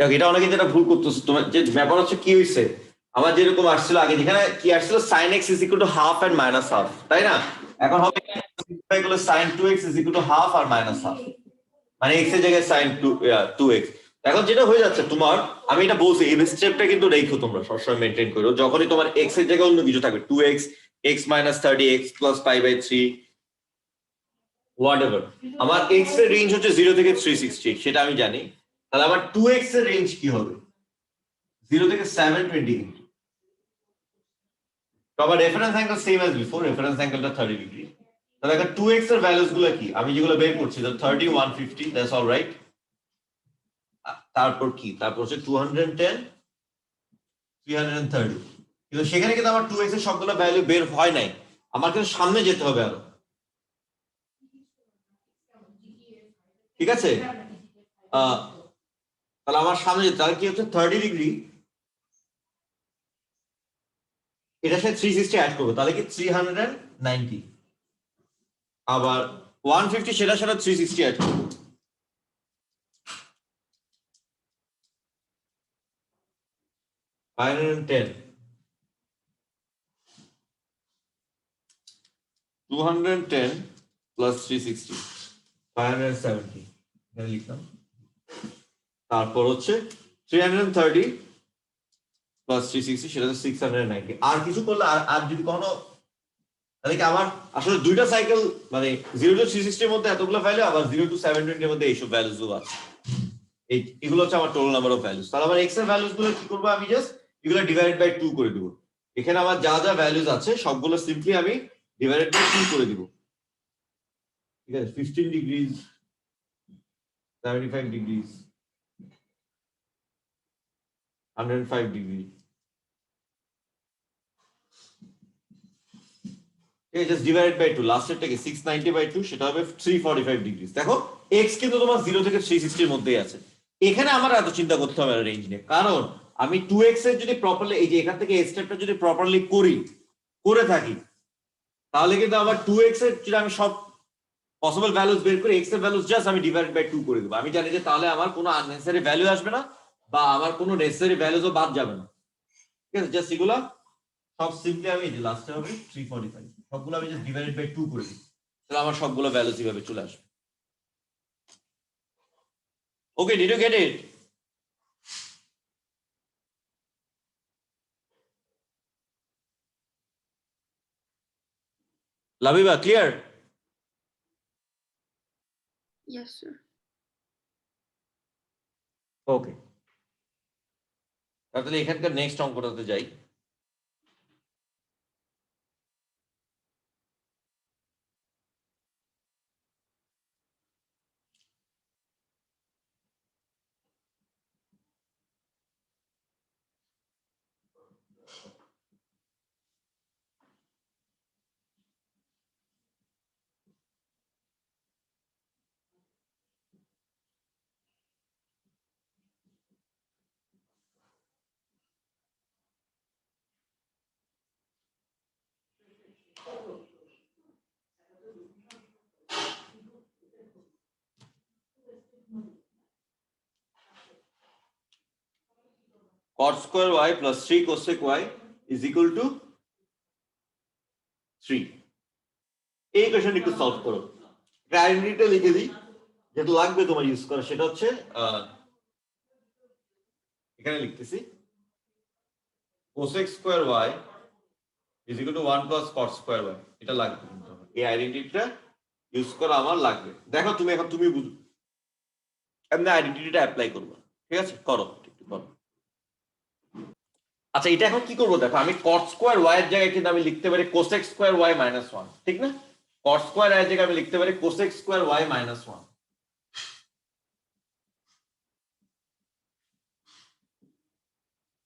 দেখো এটা অনেকে যেটা ভুল করতেছো, তোমার যে ব্যাপার হচ্ছে কি হয়েছে, আমার যেরকম আসছিল আগে, যেখানে কি আসছিল sin x is equal to half and minus half, তাই না? এখন হবে এগুলো sin 2x is equal to half R minus half, মানে x এর জায়গায় sin 2x। এখন যেটা হয়ে যাচ্ছে তোমার, আমি এটা বলছি এই স্টেপটা কিন্তু রেখো তোমরা সবসময় মেনটেন করো, যখনই তোমার x এর জায়গায় অন্য কিছু থাকবে 2x, x minus 30, x plus pi by 3, whatever, আমার x এর রেঞ্জ হচ্ছে 0 থেকে 360, সেটা আমি জানি। তাহলে আমার 2x এর রেঞ্জ কি হবে? 0 থেকে 720 কিন্তু। তো আমার reference angle same as before, reference অ্যাঙ্গেলটা 30 ডিগ্রি। তাহলে এখন 2x এর ভ্যালুস গুলো কি আমি যেগুলো বের করছি, তো 30, 150, দ্যাটস অল রাইট। তারপর কি, তারপর হচ্ছে 210, 330। কিন্তু সেখানে কিন্তু আমার 2x এর সবগুলো ভ্যালু বের হয় নাই, আমার কিন্তু সামনে যেতে হবে আরো, ঠিক আছে? তাহলে আমার সামনে যেতে, তাহলে কি হচ্ছে 30 ডিগ্রি, এটার সাথে 360 অ্যাড করবো, তাহলে কি 390। আবার 150 সেটা সাথে 360 অ্যাড করবো, 510, 210 প্লাস 360, 570, এখানে লিখলাম। তারপর হচ্ছে 330 প্লাস 360, সেটা হচ্ছে 690। আর কিছু করলে আর যদি কোনো, তাহলে কি আমার আসলে দুইটা সাইকেল, মানে 0 টু 360 এর মধ্যে এতগুলো ভ্যালু, আবার 0 টু 720 এর মধ্যে এইসব ভ্যালুস গুলো আছে। এগুলো হচ্ছে আমার টোটাল নাম্বার অফ ভ্যালুস। তাহলে আমার এক্স এর ভ্যালুস গুলো কি করবো, আমি জাস্ট এগুলো ডিভাইড বাই 2 করে দিব। এখানে আমার যা যা ভ্যালুস আছে সবগুলো সিম্পলি আমি ডিভাইডেড বাই 2 করে দিব, ঠিক আছে? 15 ডিগ্রিজ, 75 ডিগ্রিজ, 105 ডিগ্রি, এই জাস্ট ডিভাইডেড বাই 2, লাস্টেরটাকে 690 বাই 2, সেটা হবে 345 ডিগ্রি। দেখো এক্স কিন্তু তোমার 0 থেকে 360 এর মধ্যেই আছে। এখানে আমার এত চিন্তা করতে হবে না রেঞ্জ নিয়ে, কারণ আমি 2x এর যদি প্রপারলি, এই যে এখান থেকে স্টেপটা যদি প্রপারলি করে থাকি, তাহলে কিন্তু আমার 2x এর যদি আমি সব পসিবল ভ্যালুস বের করে x এর ভ্যালুস জাস্ট আমি ডিভাইড বাই 2 করে দেব। আমি জানি যে তাহলে আমার কোনো আননেসেসারি ভ্যালু আসবে না, বা আমার কোনো নেসেসারি ভ্যালুসও বাদ যাবে না, ঠিক আছে? জাস্ট এগুলা সব সিম্পলি আমি, যে লাস্টে হবে 345, সবগুলো আমি জাস্ট ডিভাইডেড বাই 2 করে দিই, তাহলে আমার সবগুলো ভ্যালুস এইভাবে চলে আসবে। Okay, did you get it? লাভিবা, ক্লিয়ার? Yes, sir. ওকে, তাহলে এখানকার নেক্সট অঙ্কটাতে যাই। cot square y plus 3 cosec y is equal to 3। এই কোশ্চেন একটু সলভ করো, আইডেন্টিটা লিখে দিই, যেটা লাগবে তোমার ইউজ করা, সেটা হচ্ছে এখানে লিখতেছি cosec square y is equal to 1 plus cot square y, এটা লাগবে কিন্তু এই আইডেন্টিটিটা ইউজ করা আমার লাগবে। দেখো তুমি এখন তুমি বুঝো, এমনি আইডেন্টিটিটা অ্যাপ্লাই করবো, ঠিক আছে? করো একটু করো। আচ্ছা, এটা এখন কি করবো দেখো, আমি cot square y এর জায়গায় কিন্তু আমি লিখতে পারি cosec square y minus 1, ঠিক না? cot square y এর জায়গায় আমি লিখতে পারি cosec square y minus 1।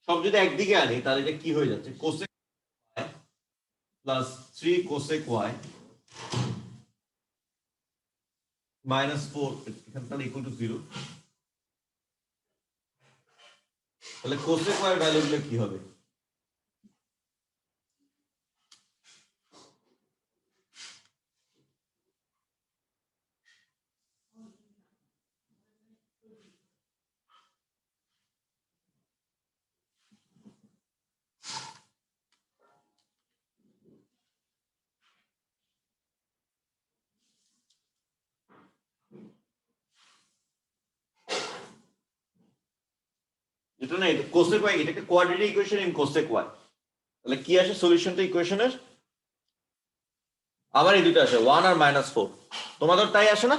সব যদি একদিকে আনি তাহলে এটা কি হয়ে যাচ্ছে, cosec y plus 3 cosec y minus 4, এখানে তাহলে ইকুয়াল টু 0। তাহলে cosec y এর ভ্যালু গুলো কি হবে? এটা না, এটা কোসেক ওয়াই, এটাকে quadratic equation in cosec y. তাহলে কি আসে সলিউশনটা ইকুয়েশনের? আবার এই দুটো আসে 1 আর -4। তোমাদের তাই আসে না?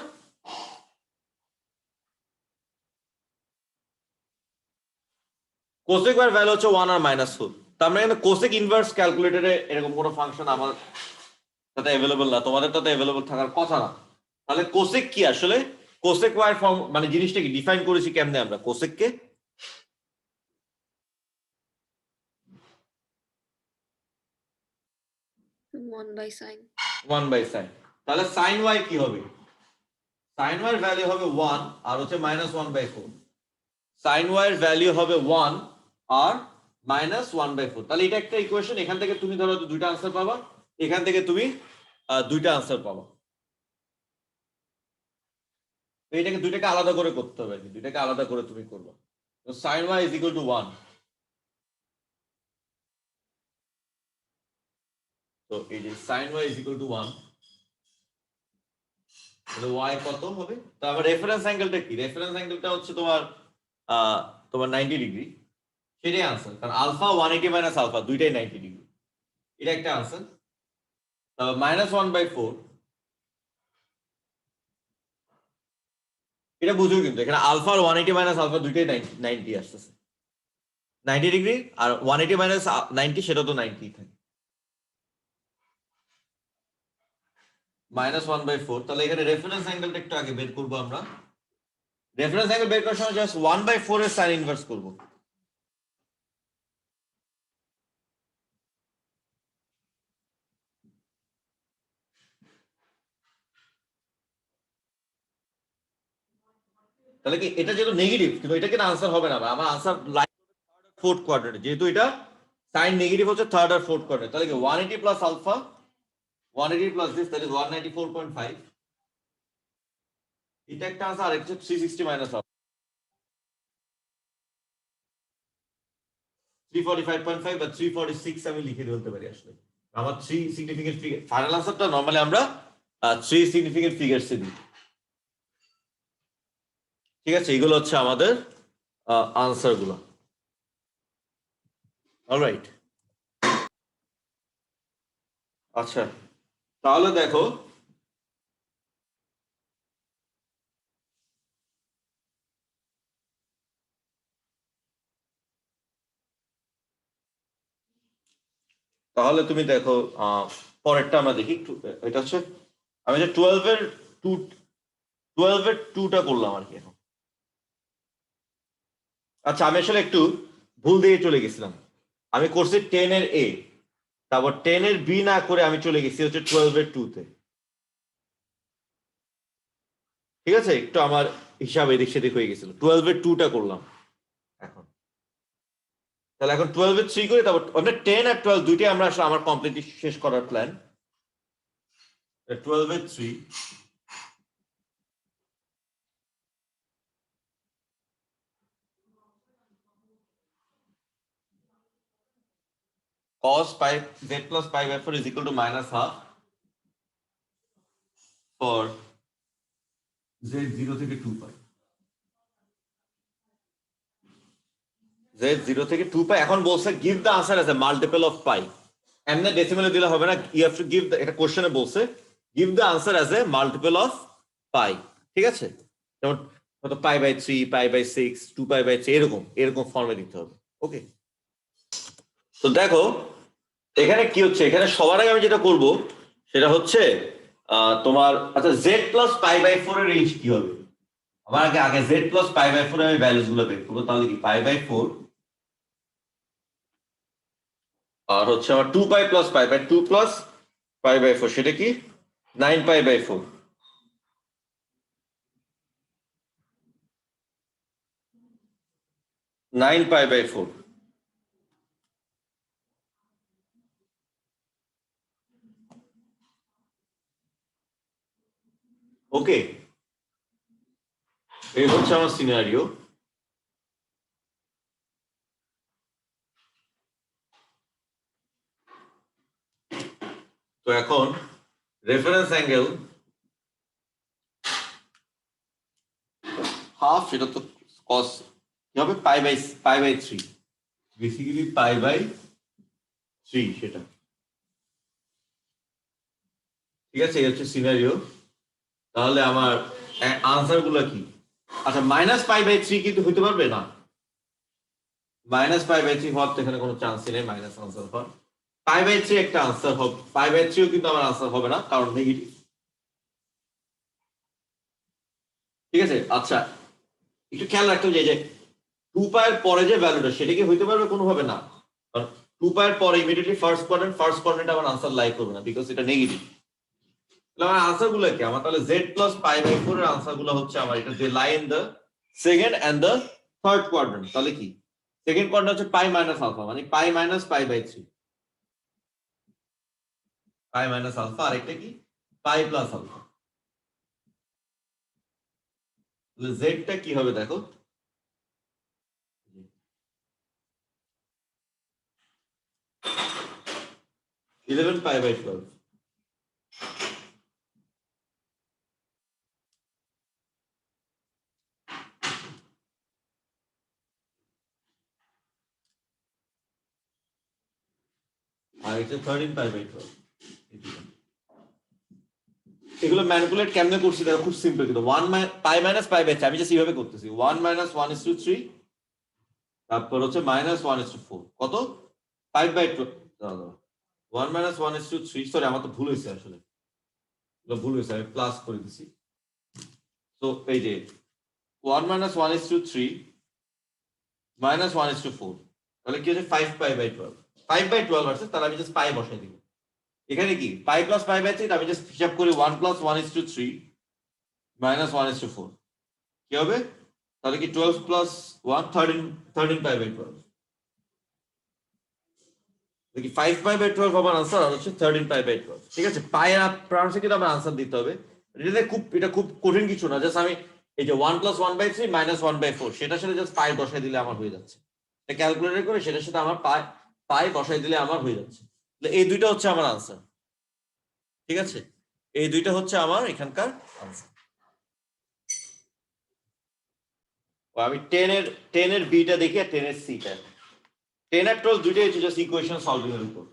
কোসেক ওয়াই ভ্যালু হচ্ছে 1 আর -4। তার মানে এখানে কোসেক ইনভার্স ক্যালকুলেটরে এরকম কোনো ফাংশন আমার সাথে অ্যাভেলেবল না, তোমাদের তাতে অ্যাভেলেবল থাকার কথা না। তাহলে কোসেক কি আসলে? কোসেক ওয়াই ফর্ম মানে জিনিসটা কি ডিফাইন করেছি কেমনে আমরা কোসেককে? 1 by sine. 1 by sine. তাহলে সাইন ওয়াই কি হবে? সাইন ওয়াই এর ভ্যালু হবে 1 আর হচ্ছে -1/4। সাইন ওয়াই এর ভ্যালু হবে 1 আর -1/4। তাহলে এটা একটা ইকুয়েশন। এখান থেকে তুমি ধরো দুইটা আনসার পাবা, এখান থেকে তুমি দুইটা আনসার পাবা। তো এটাকে দুইটাকে আলাদা করে করতে হবে, দুইটাকে আলাদা করে তুমি করবে। তো sine y is equal to 1। তো এই যে sine y is equal to 1, তাহলে ওয়াই কত হবে? তো আবার রেফারেন্স অ্যাঙ্গেলটা কি? রেফারেন্স অ্যাঙ্গেলটা হচ্ছে তোমার 90 ডিগ্রি। সেটাই আনসার, কারণ আলফা 180 মাইনাস আলফা দুইটাই 90 ডিগ্রি। এটা একটা আনসার। -1/4, এটা বুঝো কিন্তু এখানে আলফা আর 180 মাইনাস আলফা দুইটাই 90 আসতেছে, 90 ডিগ্রি। আর 180 মাইনাস 90 সেটা তো 90 থাকে। -1/4, তাহলে এখানে রেফারেন্স অ্যাঙ্গেলটা একটু আগে বের করবো আমরা। রেফারেন্স অ্যাঙ্গেল বের করার সময় জাস্ট 1/4 এর সাইন ইনভার্স করবো। তাহলে কি এটা যেহেতু নেগেটিভ, কিন্তু এটা কিন্তু আনসার হবে না, আমার আনসার লাইক ফোর্থ কোয়াড্রেন্ট, যেহেতু এটা সাইন নেগেটিভ হচ্ছে থার্ড আর ফোর্থ কোয়াড্রেন্ট। তাহলে কি 180 plus alpha 180 plus this, that is 194.5। এটা একটা আনসার, আর একটা 360 মাইনাস আলফা 345.5 বা 346 আমি লিখে বলতে পারি আসলে। আমার 3 সিগনিফিকেন্ট ফিগার, ফাইনাল আনসারটা নরমালি আমরা 3 সিগনিফিকেন্ট ফিগারস এ দিই। ঠিক আছে, এগুলো হচ্ছে আমাদের আনসার গুলো। অলরাইট, আচ্ছা তাহলে দেখো তাহলে তুমি দেখো পরেরটা আমরা দেখি একটু। এটা হচ্ছে আমি যে 12 এর 2টা করলাম আর কি এখন। আচ্ছা আমি আসলে একটু ভুল দিয়ে চলে গেছিলাম। আমি করছি 10 এর এ, তারপর 10 এর বি না করে আমি চলে গেছি হচ্ছে 12 এর 2-তে। ঠিক আছে, একটু আমার হিসাব এদিক সেদিক হয়ে গেছিল, 12 এর 2টা করলাম এখন। তাহলে এখন 12 এর 3 করি, তারপর আমরা 10 আর 12 দুইটাই আমরা আসলে আমার কমপ্লিটলি শেষ করার প্ল্যান। 12 এর 3 cos pi z plus pi/4 is equal to -half for z 0 থেকে 2 পাই। z 0 থেকে 2 পাই। এখন বলছে give the answer as a multiple of pi. এমনি ডেসিমেলে দিলে হবে না, you have to give the, এটা কোশ্চেনে বলছে give the answer as a multiple of pi. ঠিক আছে, যেমন হয়তো π/3, π/6, 2π/3 এরকম এরকম ফর্মে দিতে হবে। ওকে, তো দেখো এখানে কি হচ্ছে, এখানে সবার আগে আমি যেটা করব সেটা হচ্ছে তোমার আচ্ছা z প্লাস π/4 এর রেঞ্জ কি হবে। আমার আগে আগে z প্লাস π/4 আমি ভ্যালুস গুলো বের করবো। তাহলে কি π/4 আর হচ্ছে আমার 2π প্লাস π/2 প্লাস π/4, সেটা কি 9π/4। 9π/4। ওকে, এই হচ্ছে আমার সিনারিও। তো এখন রেফারেন্স অ্যাঙ্গেল হাফ, সেটা তো cos কি হবে pi by 3, basically pi by 3 সেটা। ঠিক আছে, এই হচ্ছে সিনারিও। তাহলে আমার আনসার গুলো কি? আচ্ছা, মাইনাস পাই বাই 3 কিন্তু হইতে পারবে না, মাইনাস পাই বাই 3 হওয়ার তো এখানে কোনো চান্সই নেই মাইনাস আনসার হওয়ার। পাই বাই 3 একটা আনসার হবে, পাই বাই 3ও কিন্তু আমার আনসার হবে না কারণ নেগেটিভ। ঠিক আছে, আচ্ছা একটু খেয়াল রাখতে হবে যে 2 পায়ের পরে যে ভ্যালুটা সেটা কি হইতে পারবে? কোনোভাবে না, কারণ 2 পায়ের পরে ইমিডিয়েটলি ফার্স্ট কোয়াড্রেন্ট আমার আনসার লাই করবে না বিকজ এটা নেগেটিভ। তাহলে আমার আনসার গুলো কি? আমার তাহলে z প্লাস পাই বাই 4 এর আনসার গুলো হচ্ছে আমার এটা যে lie in the second and the third quadrant. তাহলে কি সেকেন্ড কোয়াড্রেন্ট হচ্ছে পাই মাইনাস আলফা, মানে pi minus pi by 3, pi minus alpha, আর একটা কি পাই প্লাস আলফা। তাহলে z টা কি হবে দেখো, ইলেভেন পাই বাই 12। আর এটা 13 পাই বাই 12। এগুলো ম্যানিপুলেট কেমনে করছি দেখো, খুব সিম্পল কিন্তু 1 পাই মাইনাস পাই বাই 3 আমি জাস্ট এইভাবে করতেছি 1 মাইনাস 1:3, তারপর হচ্ছে মাইনাস 1:4 কত 5 বাই 12। 1 মাইনাস 1:3, সরি আমার তো ভুল হয়েছে, আসলে ভুল হয়েছে, আমি প্লাস করে দিছি। তো এই যে 1 মাইনাস 1:3 মাইনাস 1:4, তাহলে কি হচ্ছে 5 পাই বাই 12। 5 বাই 12 আছে, তাহলে আমি জাস্ট পাই বসাই দিব। এখানে কি পাই প্লাস পাই বাই 3, আমি জাস্ট হিসাব করি 1 প্লাস 1:3 মাইনাস 1:4 কি হবে, তাহলে কি 12 প্লাস 1 13 পাই বাই 12। দেখি 5 পাই বাই 12 আমার আনসার, আর হচ্ছে 13 পাই বাই 12। ঠিক আছে, পাই আর প্রান্সে কিন্তু আমার আনসার দিতে হবে। এটা খুব কঠিন কিছু না, জাস্ট আমি এই যে 1 প্লাস 1/3 মাইনাস 1/4 সেটার সাথে জাস্ট পাই বসাই দিলে আমার হয়ে যাচ্ছে। এটা ক্যালকুলেটর করে সেটার সাথে আমার পাই বসাই দিলে আমার হয়ে যাচ্ছে। এই দুইটা হচ্ছে আমার আনসার। ঠিক আছে, এই দুইটা হচ্ছে আমার এখানকার আনসার। আমি 10 এর বিটা দেখি আর 10 এর সিটা। 10 আর 12 দুইটাই হচ্ছে জাস্ট ইকুয়েশন সলভিং এর উপর।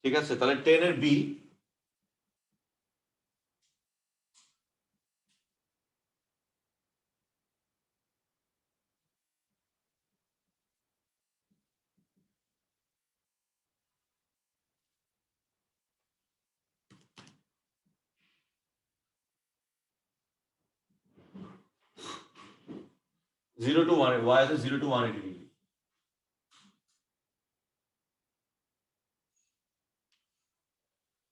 ঠিক আছে, তাহলে 10 এর B zero to one, y আছে 0 to 180 degree.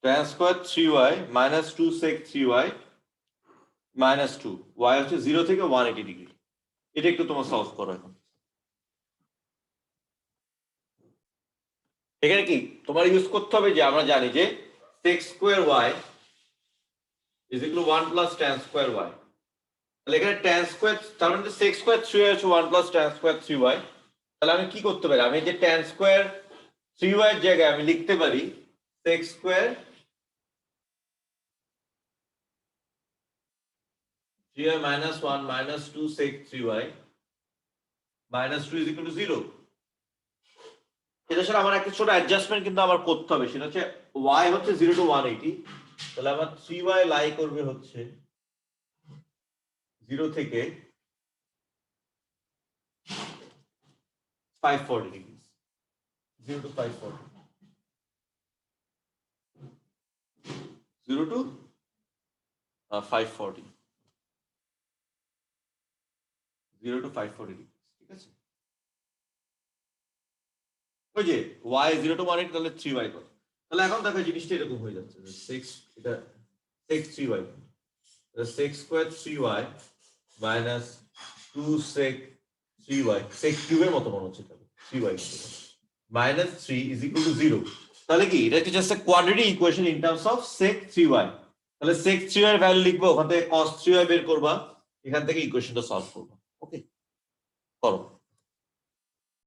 tan square 3y minus 2 sec 3y minus 2, y হচ্ছে 0 থেকে 180 ডিগ্রি। এটা একটু তোমার সলভ করো এখন। এখানে কি তোমার ইউজ করতে হবে যে আমরা জানি যে sec square y is equal to 1 plus tan square y। তাহলে এখানে tan স্কয়ার, তার মানে sec স্কয়ার 3y হচ্ছে 1 প্লাস tan স্কয়ার 3y। তাহলে আমি কি করতে পারি, আমি যে tan স্কয়ার 3y এর জায়গায় আমি লিখতে পারি sec square 3y minus 1 minus 2 sec 3y minus 2 is equal to 0। এটা ছাড়া আমার একটা ছোট অ্যাডজাস্টমেন্ট কিন্তু আমার করতে হবে, সেটা হচ্ছে y হচ্ছে 0 to 180, তাহলে আমার 3y লাই করবে হচ্ছে 0 থেকে 540 degree, 0 to 540, 0 to 540, 0 to 540 degree. ঠিক আছে, ওই যে y 0 to 180 তাহলে 3y কত। তাহলে এখন দেখো জিনিসটা এরকম হয়ে যাচ্ছে, 6 এটা sec 3y, sec square 3y minus 2 sec 3y, sec কিউবের মতো মনে হচ্ছে, তাহলে 3y minus 3 is equal two 0। তাহলে কি এটা হচ্ছে just quadratic equation in terms of sec 3y। তাহলে sec 3y এর ভ্যালু লিখবো, ওখান থেকে cos 3y বের করবা, এখান থেকে ইকুয়েশনটা সলভ করবা। ওকে।